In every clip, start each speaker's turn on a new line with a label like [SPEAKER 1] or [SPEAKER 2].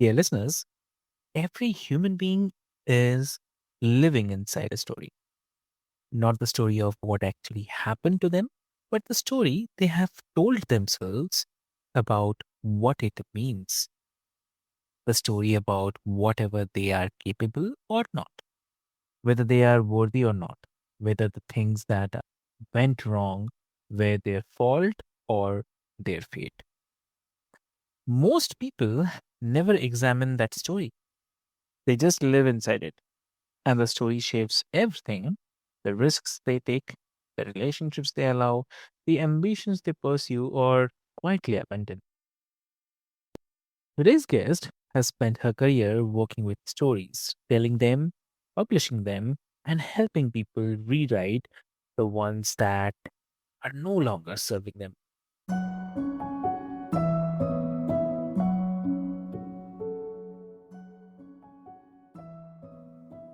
[SPEAKER 1] Dear listeners, every human being is living inside a story, not the story of what actually happened to them, but the story they have told themselves about what it means, the story about whatever they are capable or not, whether they are worthy or not, whether the things that went wrong were their fault or their fate. Most people never examine that story, they just live inside it. And the story shapes everything: the risks they take, the relationships they allow, the ambitions they pursue or quietly abandon. Today's guest has spent her career working with stories, telling them, publishing them, and helping people rewrite the ones that are no longer serving them.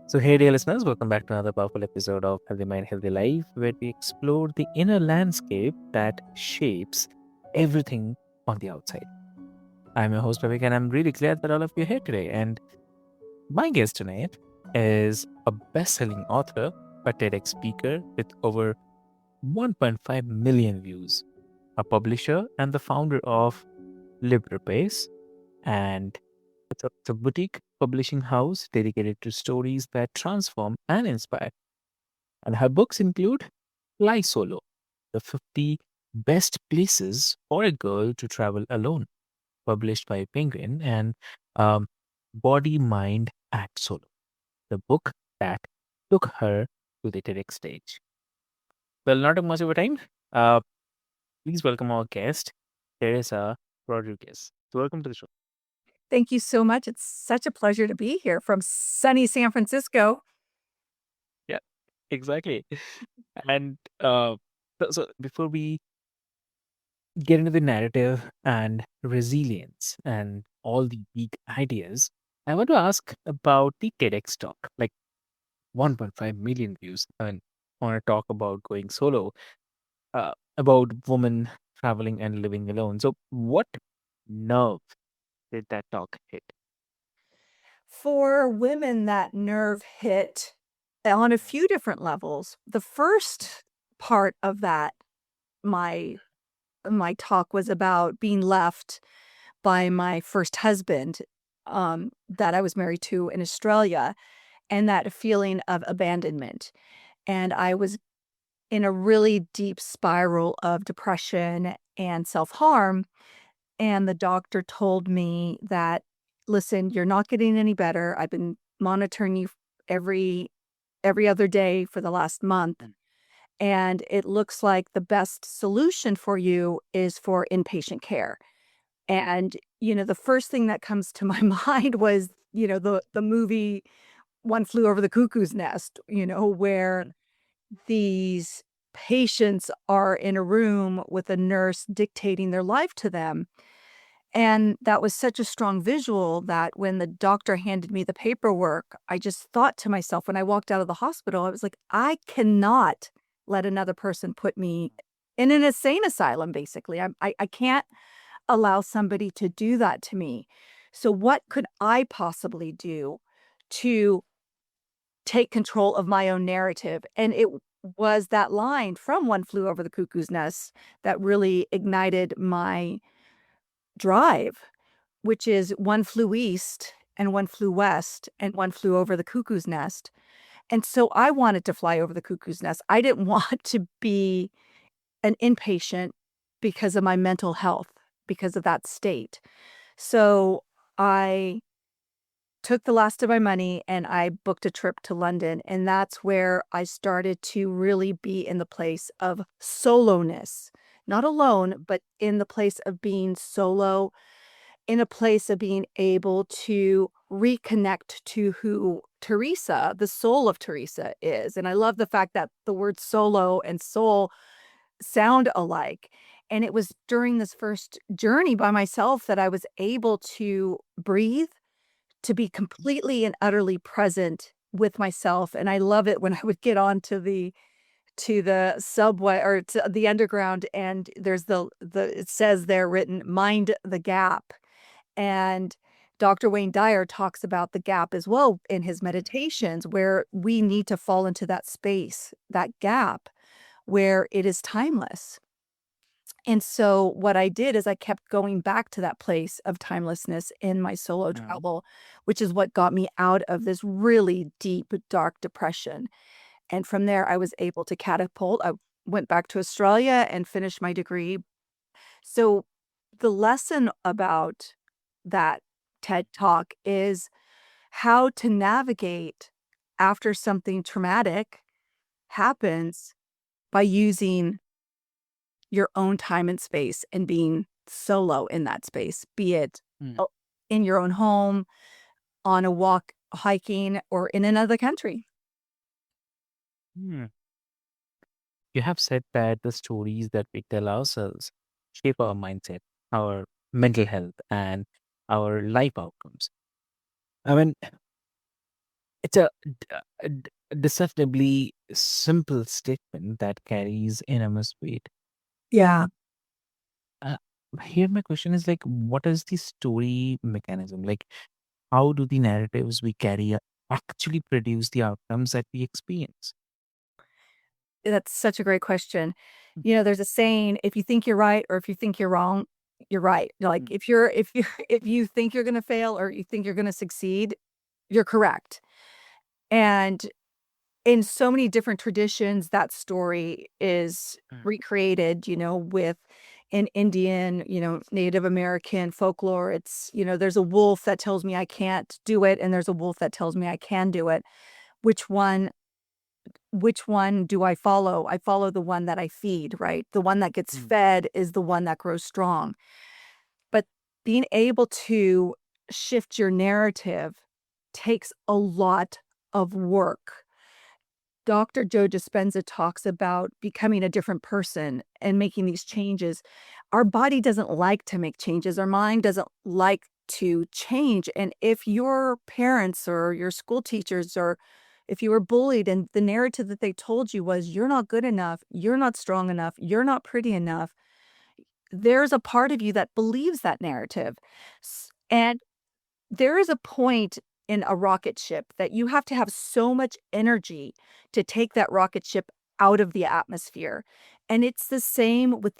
[SPEAKER 1] So, hey, dear listeners, welcome back to another powerful episode of Healthy Mind, Healthy Life, where we explore the inner landscape that shapes everything on the outside. I'm your host, Ravik, and I'm really glad that all of you are here today. And my guest tonight is a best selling author, a TEDx speaker with over 1.5 million views, a publisher, and the founder of Liberte Press. And it's a boutique publishing house dedicated to stories that transform and inspire. And her books include Fly Solo, the 50 best places for a girl to travel alone, published by Penguin, and um, Body, Mind, Act Solo, the book that took her to the TEDx stage. Well, not too much of a time. Uh, please welcome our guest, Teresa Rodriguez. So welcome to the show.
[SPEAKER 2] Thank you so much. It's such a pleasure to be here from sunny San Francisco.
[SPEAKER 1] Yeah, exactly. And so before we get into the narrative and resilience and all the big ideas, I want to ask about the TEDx talk. Like 1.5 million views. And I want to talk about going solo, about women traveling and living alone. So, what nerve did that talk hit?
[SPEAKER 2] For women, that nerve hit on a few different levels. The first part of that, my my talk was about being left by my first husband, that I was married to in Australia, and that feeling of abandonment. And I was in a really deep spiral of depression and self-harm. And the doctor told me that, "Listen, you're not getting any better. I've been monitoring you every every other day for the last month,
[SPEAKER 1] Mm.
[SPEAKER 2] and it looks like the best solution for you is for inpatient care." And, the first thing that comes to my mind was, the movie One Flew Over the Cuckoo's Nest, where these patients are in a room with a nurse dictating their life to them. And that was such a strong visual that when the doctor handed me the paperwork, I just thought to myself when I walked out of the hospital, I was like, I cannot let another person put me in an insane asylum, basically. I can't allow somebody to do that to me. So, what could I possibly do to take control of my own narrative? And it was that line from One Flew Over the Cuckoo's Nest that really ignited my drive, which is one flew east and one flew west and one flew over the cuckoo's nest. And so I wanted to fly over the cuckoo's nest. I didn't want to be an inpatient because of my mental health, because of that state. So I took the last of my money and I booked a trip to London. And that's where I started to really be in the place of soloness, not alone, but in the place of being solo, in a place of being able to reconnect to who Teresa, the soul of Teresa, is. And I love the fact that the word solo and soul sound alike. And it was during this first journey by myself that I was able to breathe, to be completely and utterly present with myself. And I love it when I would get on to the subway or to the underground and there's the it says there written, "Mind the gap." And Dr. Wayne Dyer talks about the gap as well in his meditations, where we need to fall into that space, that gap where it is timeless. And so what I did is I kept going back to that place of timelessness in my solo
[SPEAKER 1] Mm.
[SPEAKER 2] travel, which is what got me out of this really deep, dark depression. And from there, I was able to catapult. I went back to Australia and finished my degree. So the lesson about that TED Talk is how to navigate after something traumatic happens by using your own time and space and being solo in that space, be it
[SPEAKER 1] Mm.
[SPEAKER 2] o in your own home, on a walk, hiking, or in another country.
[SPEAKER 1] Mm. You have said that the stories that we tell ourselves shape our mindset, our mental health, and our life outcomes. I mean, it's a deceptively simple statement that carries enormous weight.
[SPEAKER 2] Yeah.
[SPEAKER 1] Uh, Here, my question is like, what is the story mechanism? Like, how do the narratives we carry actually produce the outcomes that we experience?
[SPEAKER 2] That's such a great question. You know, there's a saying, if you think you're right or if you think you're wrong, you're right. Like
[SPEAKER 1] Mm.
[SPEAKER 2] if you if you think you're gonna fail or you think you're gonna succeed, you're correct. And in so many different traditions, that story is
[SPEAKER 1] Mm.
[SPEAKER 2] recreated, with in Indian, Native American folklore. It's, there's a wolf that tells me I can't do it, and there's a wolf that tells me I can do it. Which one which one do I follow? I follow the one that I feed, right? The one that gets
[SPEAKER 1] Mm.
[SPEAKER 2] fed is the one that grows strong. But being able to shift your narrative takes a lot of work. Dr. Joe Dispenza talks about becoming a different person and making these changes. Our body doesn't like to make changes. Our mind doesn't like to change. And if your parents or your school teachers or if you were bullied and the narrative that they told you was you're not good enough, you're not strong enough, you're not pretty enough, there's a part of you that believes that narrative. And there is a point in a rocket ship that you have to have so much energy to take that rocket ship out of the atmosphere. And it's the same with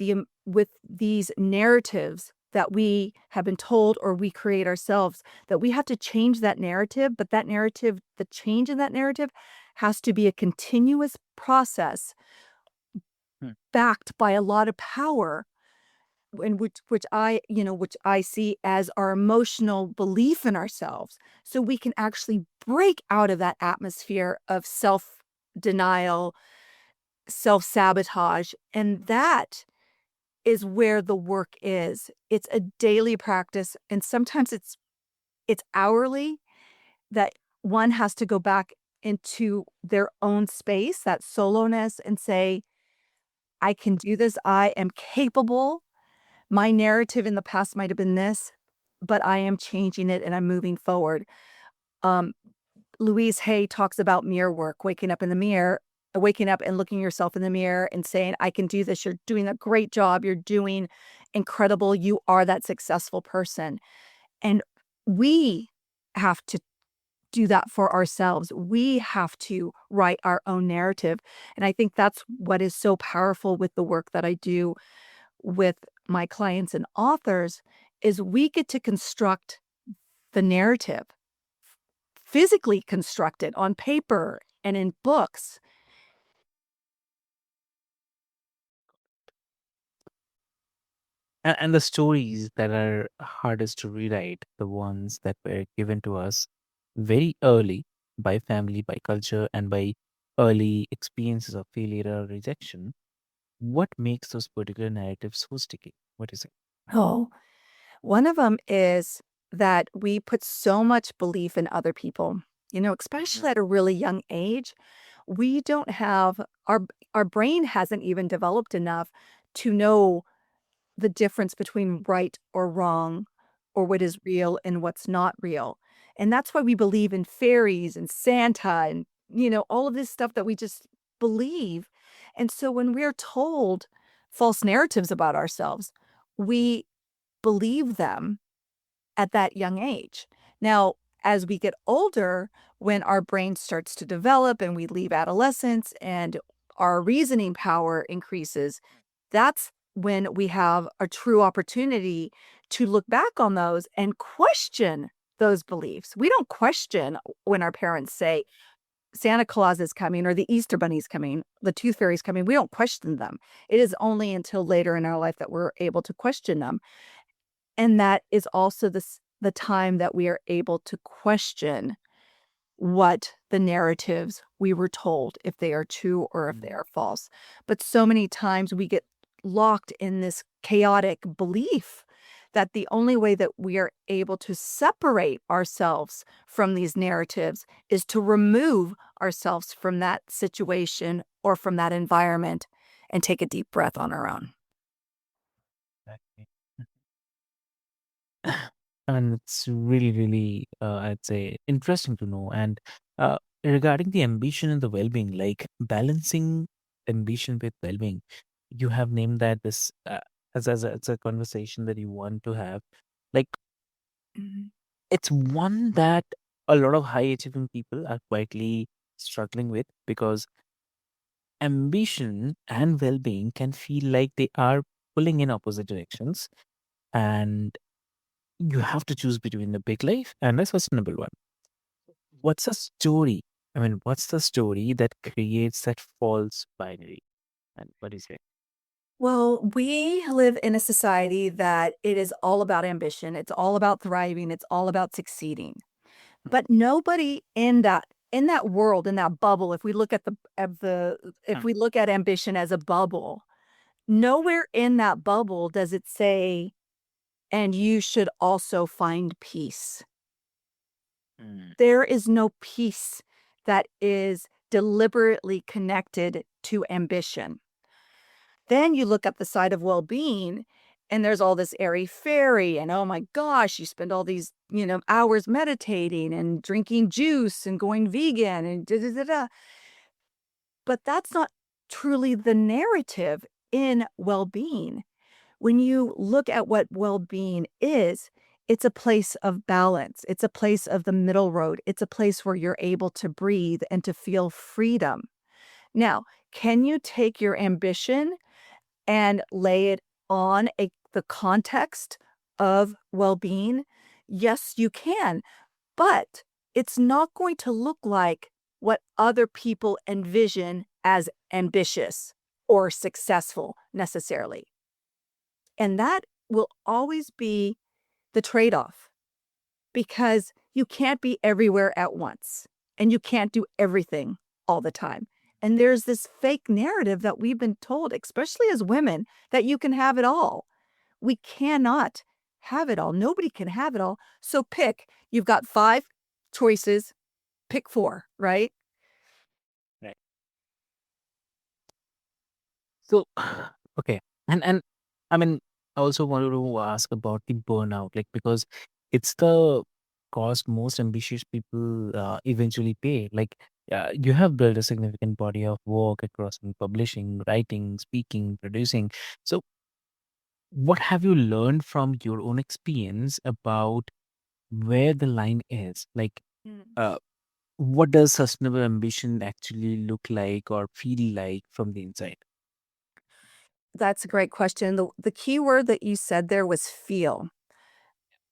[SPEAKER 2] with these narratives that we have been told or we create ourselves, that we have to change that narrative, but that narrative, the change in that narrative has to be a continuous process
[SPEAKER 1] Mm.
[SPEAKER 2] backed by a lot of power, and which I see as our emotional belief in ourselves, so we can actually break out of that atmosphere of self-denial, self-sabotage, and that is where the work is. It's a daily practice, and sometimes it's hourly that one has to go back into their own space, that soloness, and say, "I can do this. I am capable. My narrative in the past might have been this, but I am changing it and I'm moving forward." Um, Louise Hay talks about mirror work, waking up and looking yourself in the mirror and saying, "I can do this. You're doing a great job. You're doing incredible. You are that successful person." And we have to do that for ourselves. We have to write our own narrative. And I think that's what is so powerful with the work that I do with my clients and authors is we get to construct the narrative, physically construct it on paper and in books.
[SPEAKER 1] And the stories that are hardest to rewrite, the ones that were given to us very early by family, by culture, and by early experiences of failure or rejection, what makes those particular narratives so sticky? What is it?
[SPEAKER 2] Oh, one of them is that we put so much belief in other people,
[SPEAKER 1] Mm.
[SPEAKER 2] especially at a really young age. We don't have our brain hasn't even developed enough to know the difference between right or wrong, or what is real and what's not real. And that's why we believe in fairies and Santa and, all of this stuff that we just believe. And so when we're told false narratives about ourselves, we believe them at that young age. Now, as we get older, when our brain starts to develop and we leave adolescence and our reasoning power increases, that's when we have a true opportunity to look back on those and question those beliefs. We don't question when our parents say Santa Claus is coming or the Easter Bunny's coming, the Tooth Fairy's coming. We don't question them. It is only until later in our life that we're able to question them. And that is also the time that we are able to question what the narratives we were told, if they are true or if they
[SPEAKER 1] Mm.
[SPEAKER 2] are false. But so many times we get locked in this chaotic belief that the only way that we are able to separate ourselves from these narratives is to remove ourselves from that situation or from that environment and take a deep breath on our own.
[SPEAKER 1] Exactly. And it's really, really, I'd say, interesting to know. And regarding the ambition and the well-being, like balancing ambition with well-being, you have named that this as a conversation that you want to have. Like,
[SPEAKER 2] Mhm.
[SPEAKER 1] it's one that a lot of high achieving people are quietly struggling with, because ambition and well-being can feel like they are pulling in opposite directions, and you have to choose between a big life and a sustainable one. What's the story? I mean, what's the story that creates that false binary? And what do you say?
[SPEAKER 2] Well, we live in a society that it is all about ambition. It's all about thriving. It's all about succeeding. But nobody in that world, in that bubble, if we look at if
[SPEAKER 1] Mm,
[SPEAKER 2] we look at ambition as a bubble, nowhere in that bubble does it say, "And you should also find peace."
[SPEAKER 1] mm,
[SPEAKER 2] There is no peace that is deliberately connected to ambition. Then you look at the side of well-being, and there's all this airy-fairy, and, oh my gosh, you spend all these, hours meditating and drinking juice and going vegan and da da da da. But that's not truly the narrative in well-being. When you look at what well-being is, it's a place of balance. It's a place of the middle road. It's a place where you're able to breathe and to feel freedom. Now, can you take your ambition and lay it on the context of well-being? Yes, you can, but it's not going to look like what other people envision as ambitious or successful necessarily. And that will always be the trade-off because you can't be everywhere at once and you can't do everything all the time. And there's this fake narrative that we've been told, especially as women, that you can have it all. We cannot have it all. Nobody can have it all. So pick. You've got 5 choices, pick 4, right?
[SPEAKER 1] right. So, okay. And I mean, I also wanted to ask about the burnout, like, because it's the cost most ambitious people eventually pay. Like, you have built a significant body of work across publishing, writing, speaking, producing. So, what have you learned from your own experience about where the line is? Like,
[SPEAKER 2] Mm.
[SPEAKER 1] uh, what does sustainable ambition actually look like or feel like from the inside?
[SPEAKER 2] That's a great question. The key word that you said there was feel.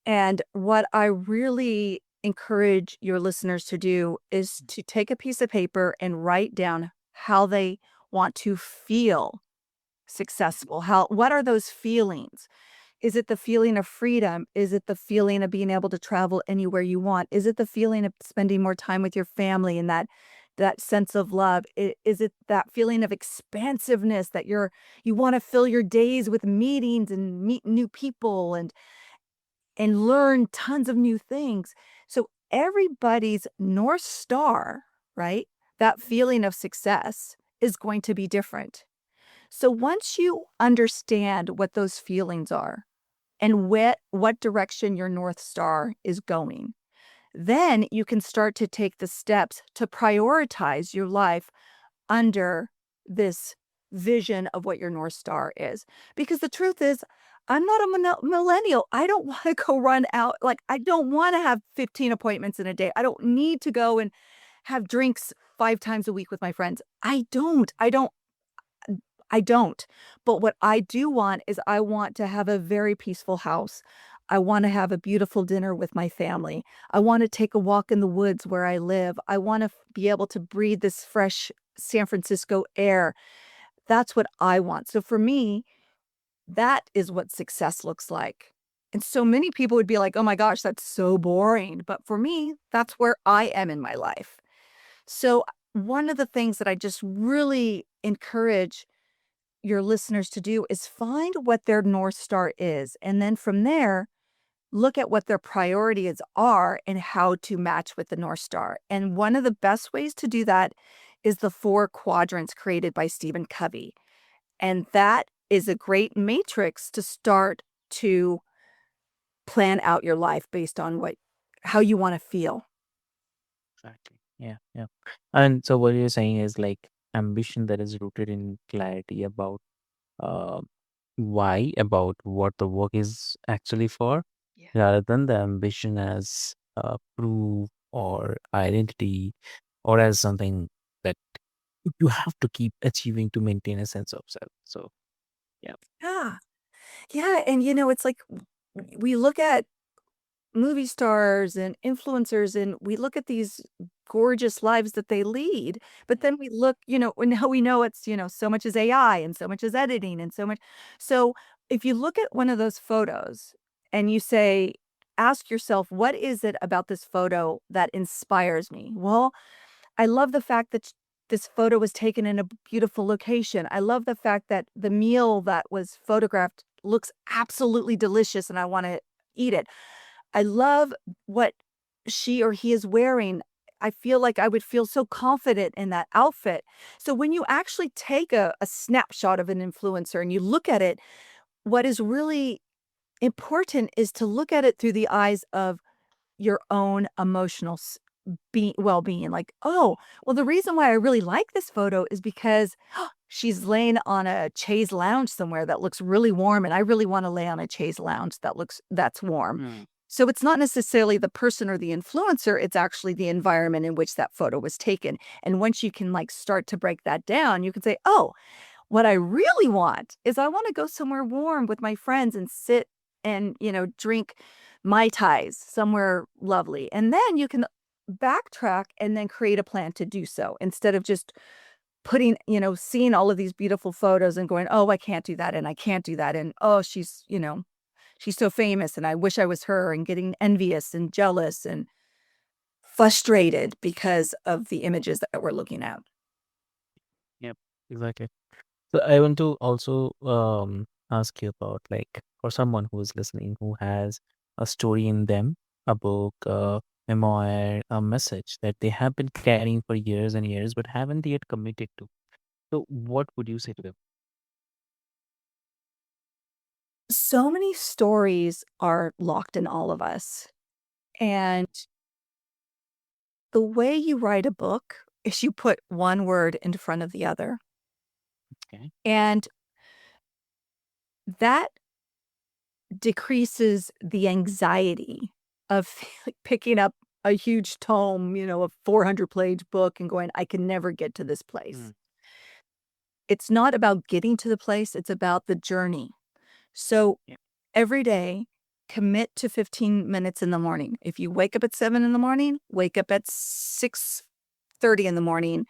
[SPEAKER 2] And what I really encourage your listeners to do is to take a piece of paper and write down how they want to feel successful. What are those feelings? Is it the feeling of freedom? Is it the feeling of being able to travel anywhere you want? Is it the feeling of spending more time with your family and that sense of love? Is it that feeling of expansiveness that you want to fill your days with meetings and meet new people and learn tons of new things? So everybody's North Star, right? That feeling of success is going to be different. So once you understand what those feelings are, and what direction your North Star is going. Then you can start to take the steps to prioritize your life under this vision of what your North Star is. Because the truth is, I'm not a millennial. I don't wanna go run out like, I don't wanna have 15 appointments in a day. I don't need to go and have drinks 5 times a week with my friends. I don't. But what I do want is I want to have a very peaceful house. I wanna have a beautiful dinner with my family. I wanna take a walk in the woods where I live. I wanna be able to breathe this fresh San Francisco air. That's what I want. So for me, that is what success looks like. And so many people would be like, "Oh my gosh, that's so boring." But for me, that's where I am in my life. So one of the things that I just really encourage your listeners to do is find what their North Star is. And then from there, look at what their priorities are and how to match with the North Star. And one of the best ways to do that is the 4 quadrants created by Stephen Covey. And that is a great matrix to start to plan out your life based on how you wanna feel.
[SPEAKER 1] Exactly. Yeah, yeah. And so what you're saying is like ambition that is rooted in clarity about uh, why, about what the work is actually for,
[SPEAKER 2] Yeah.
[SPEAKER 1] rather than the ambition as proof or identity or as something that you have to keep achieving to maintain a sense of self. So, yeah.
[SPEAKER 2] Yeah. Yeah, and, it's like we look at movie stars and influencers, and we look at these gorgeous lives that they lead, but then we look, now we know it's, so much is AI and so much is editing and so much. So if you look at one of those photos and you say, ask yourself, what is it about this photo that inspires me? Well, I love the fact that this photo was taken in a beautiful location. I love the fact that the meal that was photographed looks absolutely delicious and I want to eat it. I love what she or he is wearing. I feel like I would feel so confident in that outfit. So when you actually take a snapshot of an influencer and you look at it, what is really important is to look at it through the eyes of your own emotional well-being. Like, oh, well, the reason why I really like this photo is because she's laying on a chaise lounge somewhere that looks really warm, and I really want to lay on a chaise lounge that's warm.
[SPEAKER 1] Mm.
[SPEAKER 2] So it's not necessarily the person or the influencer, it's actually the environment in which that photo was taken. And once you can like start to break that down, you can say, "Oh, what I really want is I want to go somewhere warm with my friends and sit and, drink Mai Tais somewhere lovely." And then you can backtrack and then create a plan to do so instead of just seeing all of these beautiful photos and going, "Oh, I can't do that and I can't do that." And, "Oh, she's so famous and I wish I was her," and getting envious and jealous and frustrated because of the images that we're looking at.
[SPEAKER 1] Yep. Exactly. So I want to also ask you about like for someone who is listening who has a story in them, a book, a memoir, a message that they have been carrying for years and years but haven't yet committed to. So what would you say to them?
[SPEAKER 2] So many stories are locked in all of us. And the way you write a book is you put one word in front of the other.
[SPEAKER 1] Okay.
[SPEAKER 2] And that decreases the anxiety of picking up a huge tome, a 400-page book and going, I can never get to this place.
[SPEAKER 1] Mm.
[SPEAKER 2] It's not about getting to the place, it's about the journey. So
[SPEAKER 1] Yeah.
[SPEAKER 2] every day, commit to 15 minutes in the morning. If you wake up at 7 in the morning, wake up at 6:30 in the morning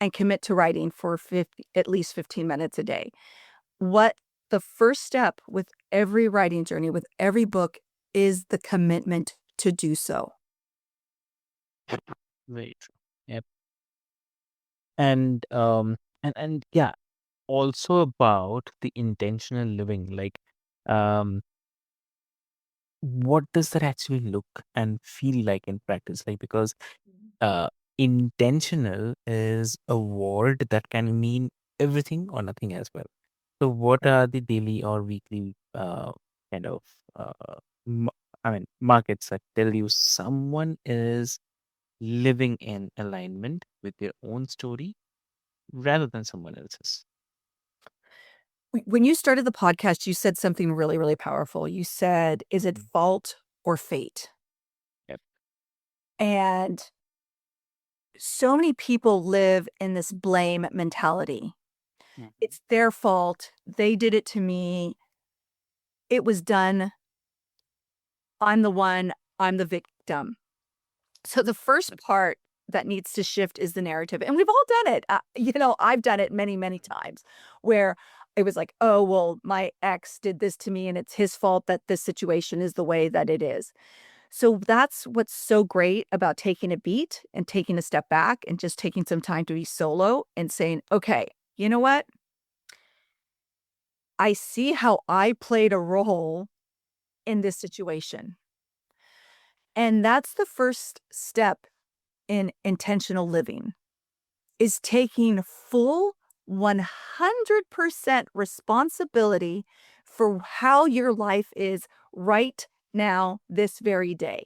[SPEAKER 2] and commit to writing for at least 15 minutes a day. What the first step with every writing journey, with every book, is the commitment to do so.
[SPEAKER 1] Very true. Yep. And yeah, also about the intentional living, like um what does that actually look and feel like in practice? Like because uh intentional is a word that can mean everything or nothing as well. So what are the daily or weekly kind of m- markets that tell you someone is living in alignment with their own story rather than someone else's?
[SPEAKER 2] When you started the podcast, you said something really, really powerful. You said, "Is it
[SPEAKER 1] Mm.
[SPEAKER 2] fault or fate?"
[SPEAKER 1] Yep.
[SPEAKER 2] And so many people live in this blame mentality.
[SPEAKER 1] Mhm.
[SPEAKER 2] It's their fault. They did it to me. It was done. I'm the one. I'm the victim. So the first part that needs to shift is the narrative. And we've all done it. I've done it many, many times where it was like, oh, well, my ex did this to me and it's his fault that this situation is the way that it is. So that's what's so great about taking a beat and taking a step back and just taking some time to be solo and saying, okay, you know what? I see how I played a role in this situation. And that's the first step in intentional living is taking full 100% responsibility for how your life is right now, this very day.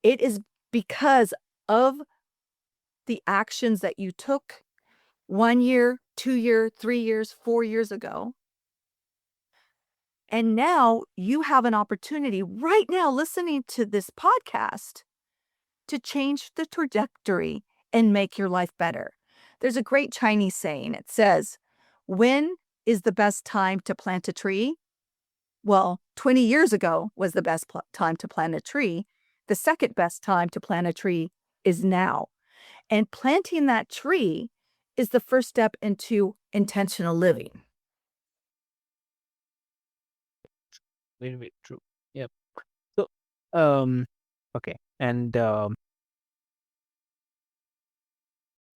[SPEAKER 2] It is because of the actions that you took 1 year, 2 year, 3 years, 4 years ago. And now you have an opportunity right now listening to this podcast to change the trajectory and make your life better. There's a great Chinese saying. It says, when is the best time to plant a tree? Well, 20 years ago was the best time to plant a tree. The second best time to plant a tree is now. And planting that tree is the first step into intentional living.
[SPEAKER 1] Very, very true. Yep. So, um, okay. And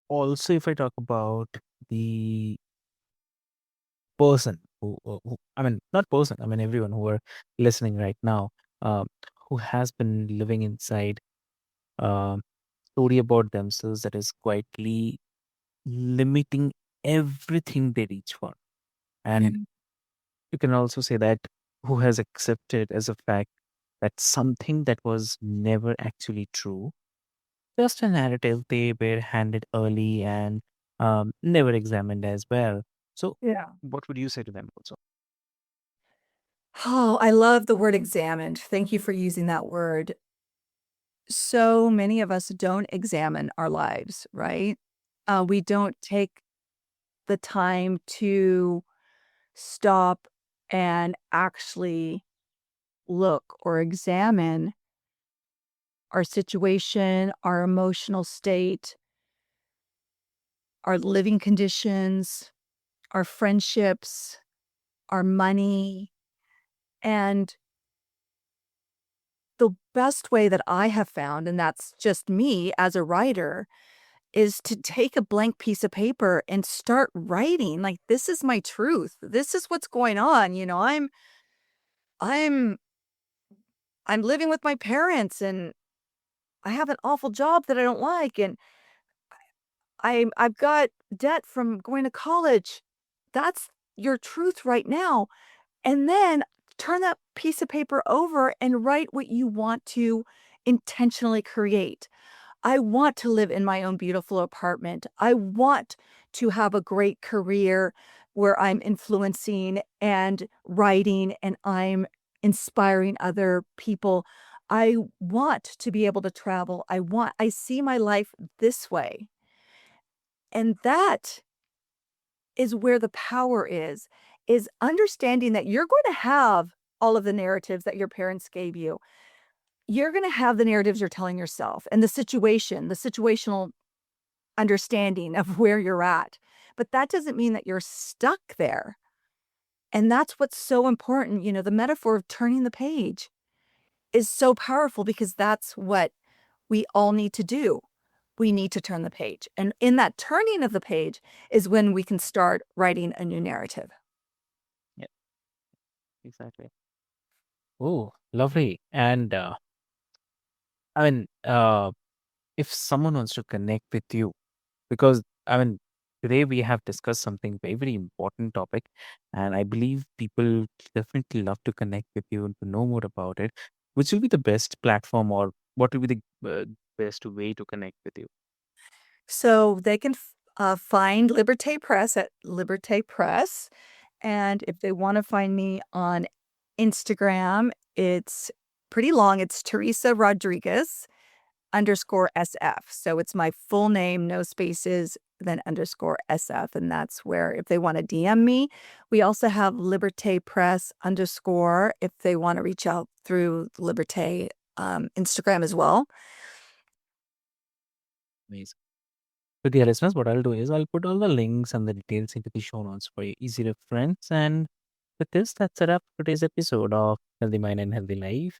[SPEAKER 1] also, if I talk about the person I mean, not person, I mean, everyone who are listening right now, um, who has been living inside um story about themselves that is quietly limiting everything they reach for. And
[SPEAKER 2] Mhm.
[SPEAKER 1] you can also say that who has accepted as a fact that something that was never actually true, just a narrative they were handed early and never examined as well. So,
[SPEAKER 2] Yeah.
[SPEAKER 1] what would you say to them also?
[SPEAKER 2] Oh, I love the word examined. Thank you for using that word. So many of us don't examine our lives, right? We don't take the time to stop and actually look or examine our situation, our emotional state, our living conditions, our friendships, our money. And the best way that I have found, and that's just me as a writer, is to take a blank piece of paper and start writing. Like, this is my truth. This is what's going on. I'm I'm living with my parents and I have an awful job that I don't like and I've got debt from going to college. That's your truth right now. And then turn that piece of paper over and write what you want to intentionally create. I want to live in my own beautiful apartment. I want to have a great career where I'm influencing and writing and I'm inspiring other people. I want to be able to travel. I see my life this way. And that is where the power is understanding that you're going to have all of the narratives that your parents gave you. You're going to have the narratives you're telling yourself and the situational understanding of where you're at. But that doesn't mean that you're stuck there. And that's what's so important. The metaphor of turning the page is so powerful because that's what we all need to do. We need to turn the page. And in that turning of the page is when we can start writing a new narrative.
[SPEAKER 1] Yeah, exactly. Oh, lovely. And I mean, if someone wants to connect with you, because I mean, today we have discussed something very, very important topic, and I believe people definitely love to connect with you and to know more about it. Which will be the best platform, or what will be the best way to connect with you?
[SPEAKER 2] So they can find Liberte Press at Liberte Press. And if they want to find me on Instagram, it's pretty long. It's Teresa Rodriguez underscore SF. So it's my full name, no spaces, then underscore SF. And that's where, if they want to DM me, we also have Liberte Press underscore if they want to reach out through Liberte Instagram as well.
[SPEAKER 1] Amazing. So, dear listeners, what I'll do is I'll put all the links and the details into the show notes for your easy reference. And with this, that's it up for today's episode of Healthy Mind and Healthy Life.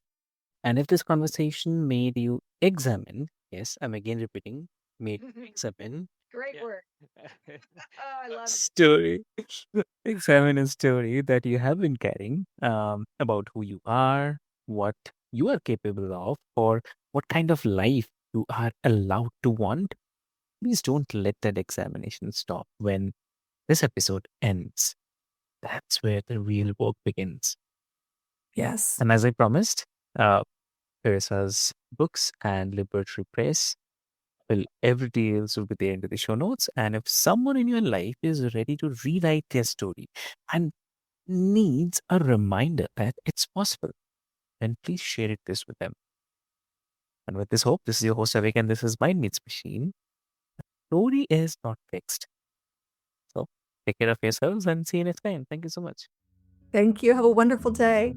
[SPEAKER 1] And if this conversation made you examine, yes, I'm again repeating, made you examine.
[SPEAKER 2] Great
[SPEAKER 1] Yeah.
[SPEAKER 2] work. Oh, I love it.
[SPEAKER 1] Story, examine a story that you have been carrying about who you are, what you are capable of, or what kind of life you are allowed to want. Please don't let that examination stop when this episode ends. That's where the real work begins.
[SPEAKER 2] Yes.
[SPEAKER 1] And as I promised, uh, Teresa's books and Liberty Press will every details will be there into the show notes. And if someone in your life is ready to rewrite their story and needs a reminder that it's possible, then please share it this with them. And with this hope, this is your host Avik, and this is Mind Meets Machine. Story is not fixed. So take care of yourselves and see you next time. Thank you so much.
[SPEAKER 2] Thank you. Have a wonderful day.